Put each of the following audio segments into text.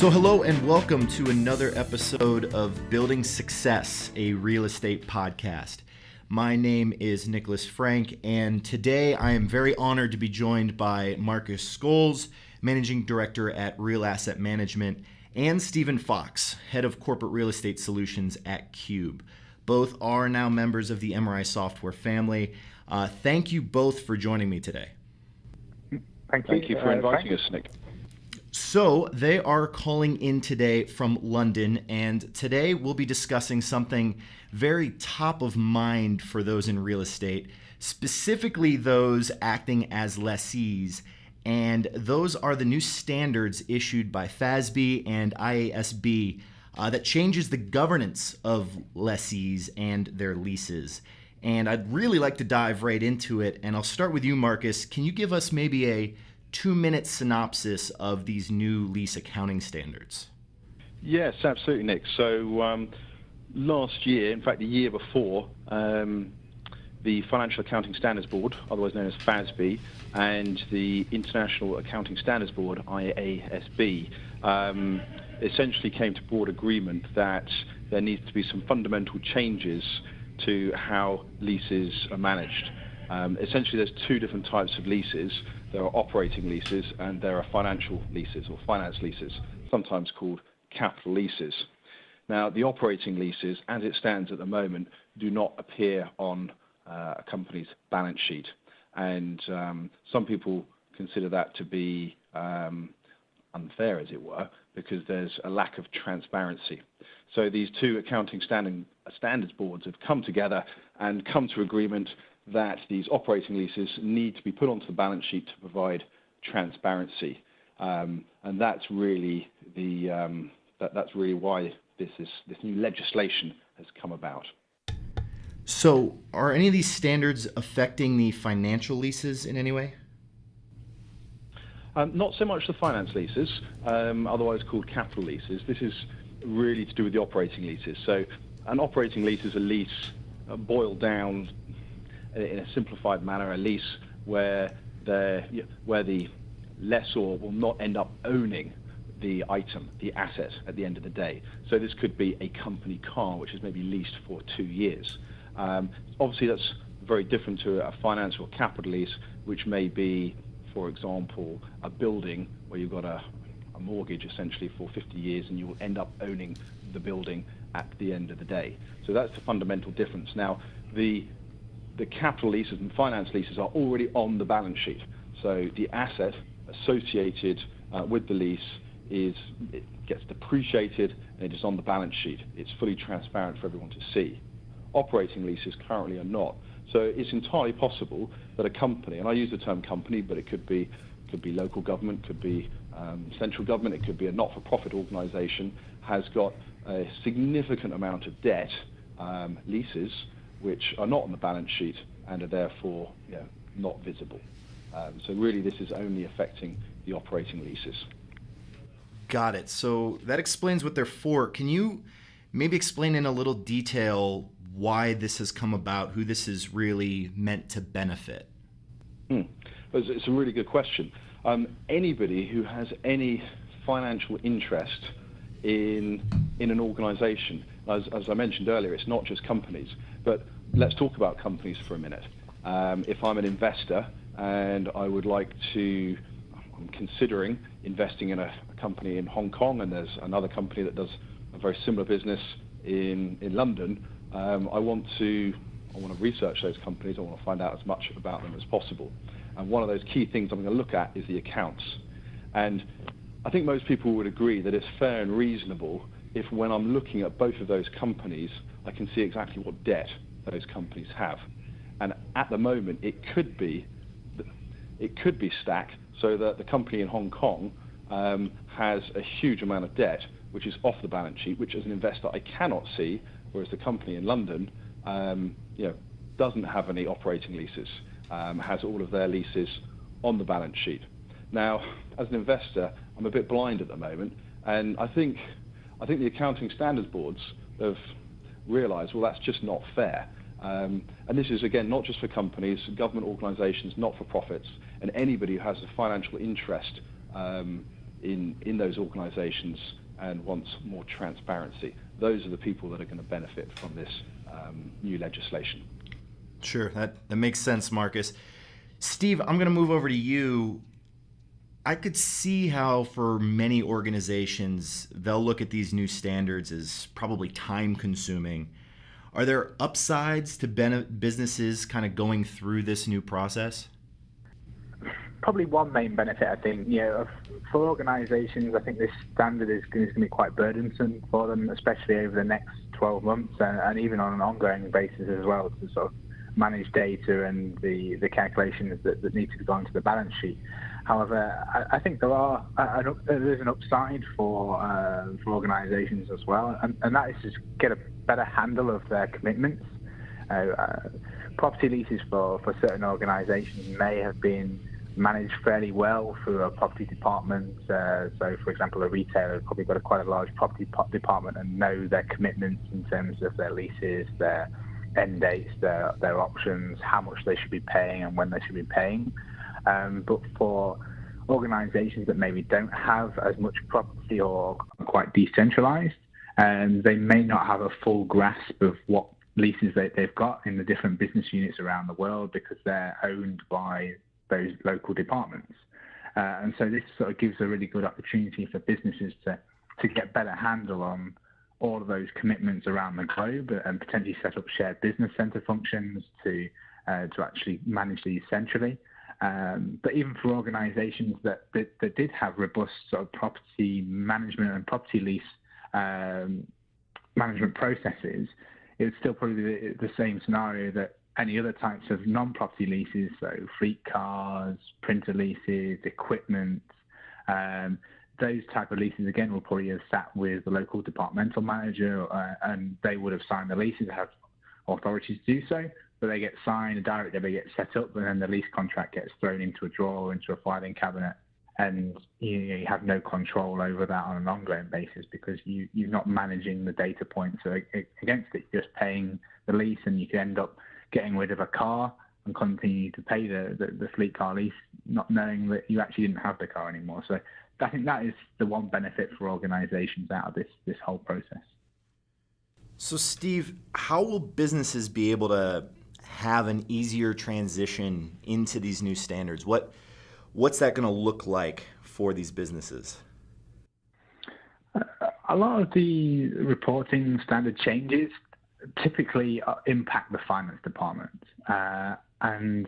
So hello and welcome to another episode of Building Success, a real estate podcast. My name is Nicholas Frank, and today I am very honored to be joined by Marcus Scholes, Managing Director at Real Asset Management, and Stephen Fox, Head of Corporate Real Estate Solutions at Cube. Both are now members of the MRI Software family. Thank you both for joining me today. Thank you for inviting us, Nick. So they are calling in today from London, and today we'll be discussing something very top of mind for those in real estate, specifically those acting as lessees. And those are the new standards issued by FASB and IASB that changes the governance of lessees and their leases. And I'd really like to dive right into it, and I'll start with you, Marcus. Can you give us maybe a 2-minute synopsis of these new lease accounting standards? Yes, absolutely, Nick. So last year, in fact the year before, the Financial Accounting Standards Board, otherwise known as FASB, and the International Accounting Standards Board, IASB, essentially came to broad agreement that there needs to be some fundamental changes to how leases are managed. Essentially, there's two different types of leases. There are operating leases and there are financial leases or finance leases, sometimes called capital leases. Now, the operating leases, as it stands at the moment, do not appear on a company's balance sheet. And some people consider that to be unfair, as it were, because there's a lack of transparency. So these two accounting standards boards have come together and come to agreement that these operating leases need to be put onto the balance sheet to provide transparency, and that's really that's really why this new legislation has come about. So, are any of these standards affecting the financial leases in any way? Not so much the finance leases, otherwise called capital leases. This is really to do with the operating leases. So, an operating lease is a lease boiled down in a simplified manner, a lease where the lessor will not end up owning the item, the asset, at the end of the day. So this could be a company car, which is maybe leased for 2 years. Obviously, that's very different to a finance or capital lease, which may be, for example, a building where you've got a mortgage essentially for 50 years and you will end up owning the building at the end of the day. So that's the fundamental difference. Now, the capital leases and finance leases are already on the balance sheet. So the asset associated with the lease it gets depreciated and it is on the balance sheet. It's fully transparent for everyone to see. Operating leases currently are not. So it's entirely possible that a company, and I use the term company, but it could be local government, could be central government, it could be a not-for-profit organisation, has got a significant amount of debt, leases, which are not on the balance sheet and are therefore not visible. So really this is only affecting the operating leases. Got it. So that explains what they're for. Can you maybe explain in a little detail why this has come about, who this is really meant to benefit? It's a really good question. Anybody who has any financial interest in an organisation, as I mentioned earlier, it's not just companies, but let's talk about companies for a minute. If I'm an investor and I'm considering investing in a company in Hong Kong, and there's another company that does a very similar business in London, I want to research those companies. I want to find out as much about them as possible. And one of those key things I'm going to look at is the accounts. And I think most people would agree that it's fair and reasonable if, when I'm looking at both of those companies, I can see exactly what debt those companies have. And at the moment, it could be stacked so that the company in Hong Kong has a huge amount of debt, which is off the balance sheet, which as an investor I cannot see, whereas the company in London doesn't have any operating leases, has all of their leases on the balance sheet. Now, as an investor, I'm a bit blind at the moment, and I think the accounting standards boards have realised, well, that's just not fair. And this is, again, not just for companies, government organisations, not-for-profits, and anybody who has a financial interest in those organisations and wants more transparency. Those are the people that are going to benefit from this new legislation. Sure, that makes sense, Marcus. Steve, I'm going to move over to you. I could see how for many organizations, they'll look at these new standards as probably time consuming. Are there upsides to businesses kind of going through this new process? Probably one main benefit, I think, for organisations, I think this standard is going to be quite burdensome for them, especially over the next 12 months and even on an ongoing basis as well, to sort of manage data and the calculations that need to go onto the balance sheet. However, I think there's an upside for organisations as well, and that is to get a better handle of their commitments. Property leases for certain organisations may have been managed fairly well through a property department. So, for example, a retailer has probably got quite a large property department and know their commitments in terms of their leases, their end dates, their options, how much they should be paying and when they should be paying. But for organisations that maybe don't have as much property or are quite decentralised, they may not have a full grasp of what leases they've got in the different business units around the world because they're owned by those local departments. And so this sort of gives a really good opportunity for businesses to get better handle on all of those commitments around the globe and potentially set up shared business centre functions to actually manage these centrally. But even for organisations that did have robust sort of property management and property lease management processes, it would still probably be the same scenario that any other types of non-property leases, so fleet cars, printer leases, equipment, those type of leases, again, will probably have sat with the local departmental manager and they would have signed the leases, have authorities to do so, but they get signed, a direct debit gets set up, and then the lease contract gets thrown into a drawer, into a filing cabinet, and you have no control over that on an ongoing basis because you're not managing the data points against it. You're just paying the lease, and you can end up getting rid of a car and continue to pay the fleet car lease, not knowing that you actually didn't have the car anymore. So I think that is the one benefit for organisations out of this whole process. So Steve, how will businesses be able to have an easier transition into these new standards? What's that going to look like for these businesses? A lot of the reporting standard changes typically impact the finance department. And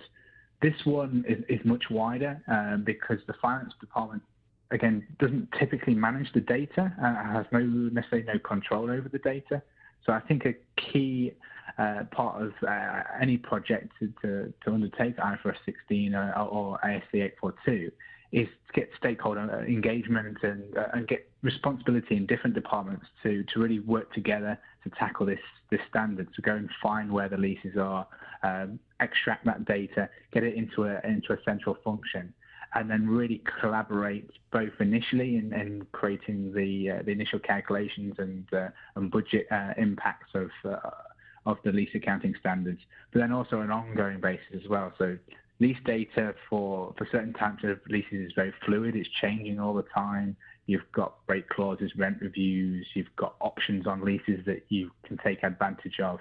this one is much wider because the finance department, again, doesn't typically manage the data, has necessarily no control over the data. So I think a key part of any project to undertake IFRS 16 or ASC 842 is to get stakeholder engagement and get responsibility in different departments to really work together to tackle this standard, to go and find where the leases are, extract that data, get it into a central function, and then really collaborate both initially in creating the initial calculations and budget impacts of the lease accounting standards, but then also an ongoing basis as well. So lease data for certain types of leases is very fluid. It's changing all the time. You've got break clauses, rent reviews. You've got options on leases that you can take advantage of.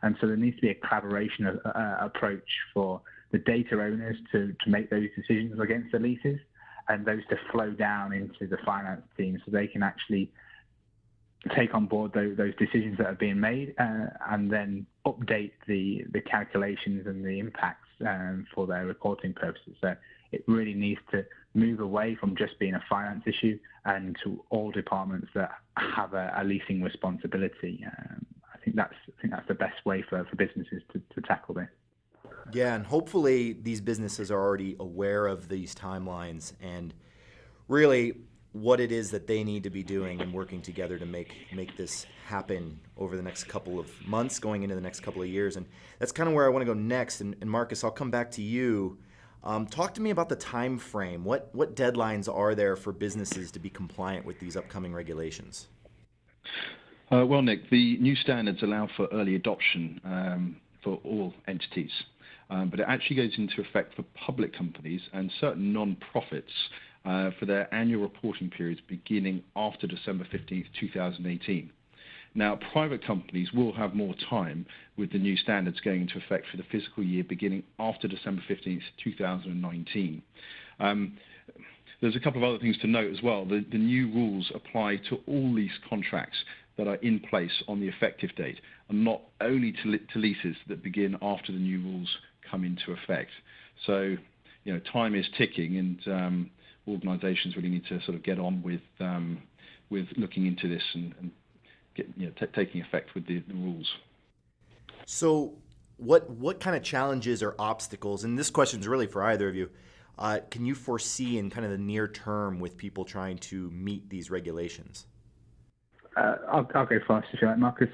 And so there needs to be a collaboration approach for the data owners to make those decisions against the leases, and those to flow down into the finance team so they can actually take on board those decisions that are being made and then update the calculations and the impacts for their reporting purposes. So it really needs to move away from just being a finance issue and to all departments that have a leasing responsibility. I think that's the best way for businesses to tackle this. Yeah, and hopefully these businesses are already aware of these timelines and really what it is that they need to be doing and working together to make this happen over the next couple of months, going into the next couple of years. And that's kind of where I want to go next. And Marcus, I'll come back to you. Talk to me about the time frame. What deadlines are there for businesses to be compliant with these upcoming regulations? Well, Nick, the new standards allow for early adoption for all entities. But it actually goes into effect for public companies and certain non-profits for their annual reporting periods beginning after December 15th, 2018. Now, private companies will have more time with the new standards going into effect for the fiscal year beginning after December 15th, 2019. There's a couple of other things to note as well. The new rules apply to all lease contracts that are in place on the effective date, and not only to leases that begin after the new rules come into effect. So, time is ticking, and organisations really need to sort of get on with looking into this and get, taking effect with the rules. So what kind of challenges or obstacles, and this question is really for either of you, can you foresee in kind of the near term with people trying to meet these regulations? I'll go first if you like, Marcus.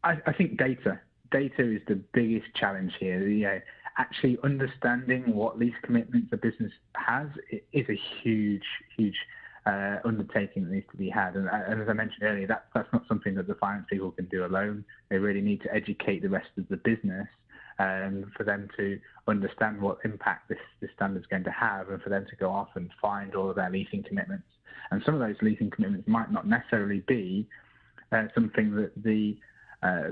I think data is the biggest challenge here. Actually understanding what lease commitments a business has is a huge undertaking that needs to be had. And as I mentioned earlier, that's not something that the finance people can do alone. They really need to educate the rest of the business for them to understand what impact this standard is going to have, and for them to go off and find all of their leasing commitments. And some of those leasing commitments might not necessarily be something that the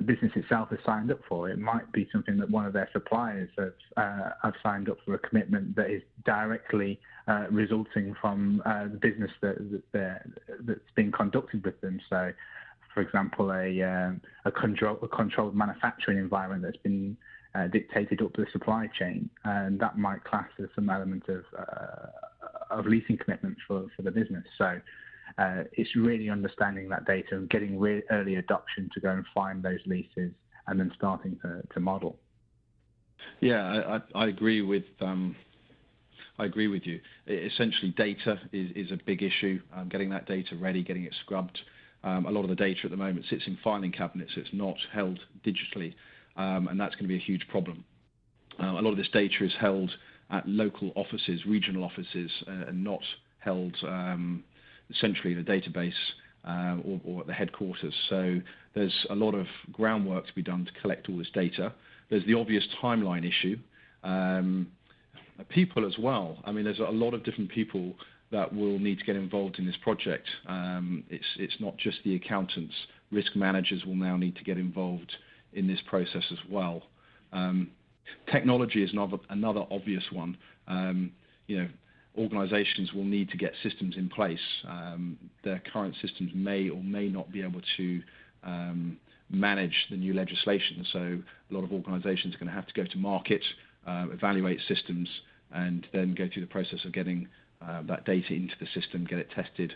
business itself has signed up for. It might be something that one of their suppliers have signed up for, a commitment that is directly resulting from the business that's being conducted with them. So, for example, a controlled manufacturing environment that's been dictated up the supply chain, and that might class as some element of leasing commitments for the business. So it's really understanding that data and getting early adoption to go and find those leases and then starting to model. Yeah, I agree with you. Essentially, data is a big issue. Getting that data ready, getting it scrubbed. A lot of the data at the moment sits in filing cabinets. It's not held digitally, and that's going to be a huge problem. A lot of this data is held at local offices, regional offices, and not held centrally in a database or at the headquarters. So there's a lot of groundwork to be done to collect all this data. There's the obvious timeline issue. People as well. I mean, there's a lot of different people that will need to get involved in this project. It's not just the accountants. Risk managers will now need to get involved in this process as well. Technology is another obvious one. Organisations will need to get systems in place. Their current systems may or may not be able to manage the new legislation. So a lot of organisations are going to have to go to market, evaluate systems, and then go through the process of getting that data into the system, get it tested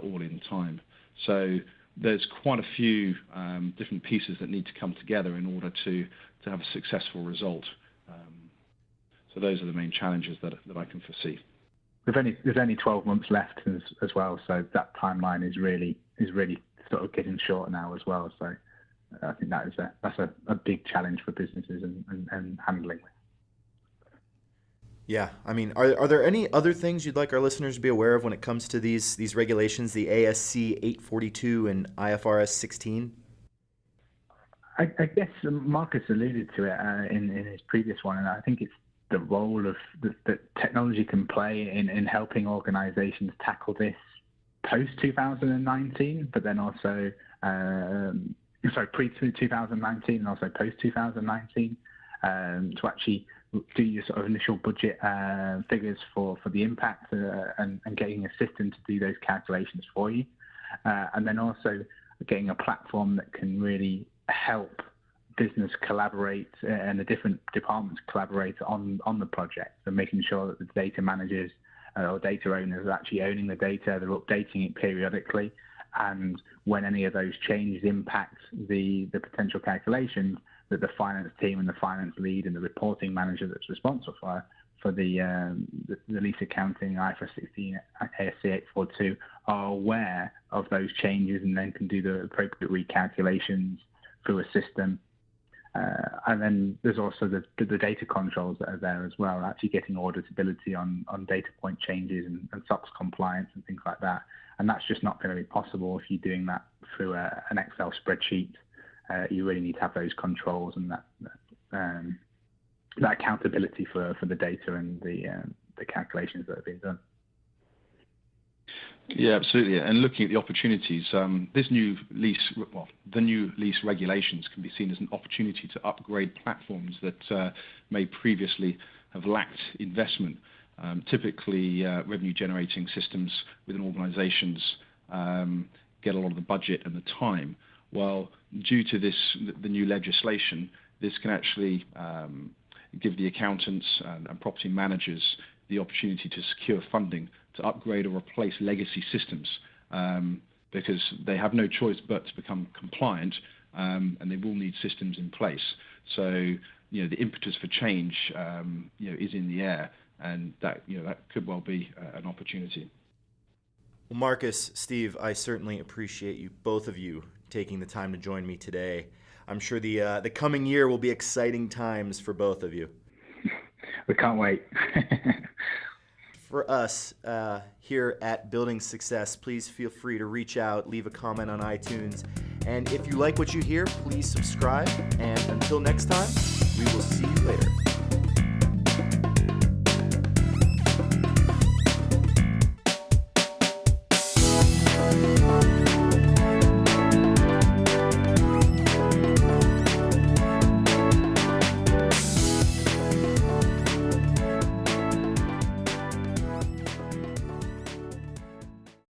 all in time. So there's quite a few different pieces that need to come together in order to have a successful result. So those are the main challenges that I can foresee. There's only 12 months left as well, so that timeline is really sort of getting shorter now as well. So I think that's a big challenge for businesses and handling. Yeah, I mean, are there any other things you'd like our listeners to be aware of when it comes to these regulations, the ASC 842 and IFRS 16? I guess Marcus alluded to it in his previous one, and I think it's the role of that technology can play in helping organisations tackle this post-2019, but then also pre-2019 and also post-2019 to actually do your sort of initial budget figures for the impact and getting a system to do those calculations for you. And then also getting a platform that can really help business collaborate and the different departments collaborate on the project, and making sure that the data managers or data owners are actually owning the data, they're updating it periodically, and when any of those changes impact the potential calculations, that the finance team and the finance lead and the reporting manager that's responsible for the lease accounting, IFRS 16, ASC 842 are aware of those changes and then can do the appropriate recalculations through a system. And then there's also the data controls that are there as well, actually getting auditability on data point changes and SOX compliance and things like that. And that's just not going to be possible if you're doing that through an Excel spreadsheet. You really need to have those controls and that accountability for the data and the calculations that are being done. Yeah, absolutely. And looking at the opportunities, the new lease regulations can be seen as an opportunity to upgrade platforms that may previously have lacked investment. Typically, revenue-generating systems within organisations get a lot of the budget and the time. Well, due to the new legislation, this can actually give the accountants and property managers the opportunity to secure funding to upgrade or replace legacy systems, because they have no choice but to become compliant, and they will need systems in place. So, the impetus for change, is in the air, and that could well be an opportunity. Well, Marcus, Steve, I certainly appreciate you, both of you, taking the time to join me today. I'm sure the coming year will be exciting times for both of you. We can't wait. For us here at Building Success, please feel free to reach out, leave a comment on iTunes. And if you like what you hear, please subscribe. And until next time, we will see you later.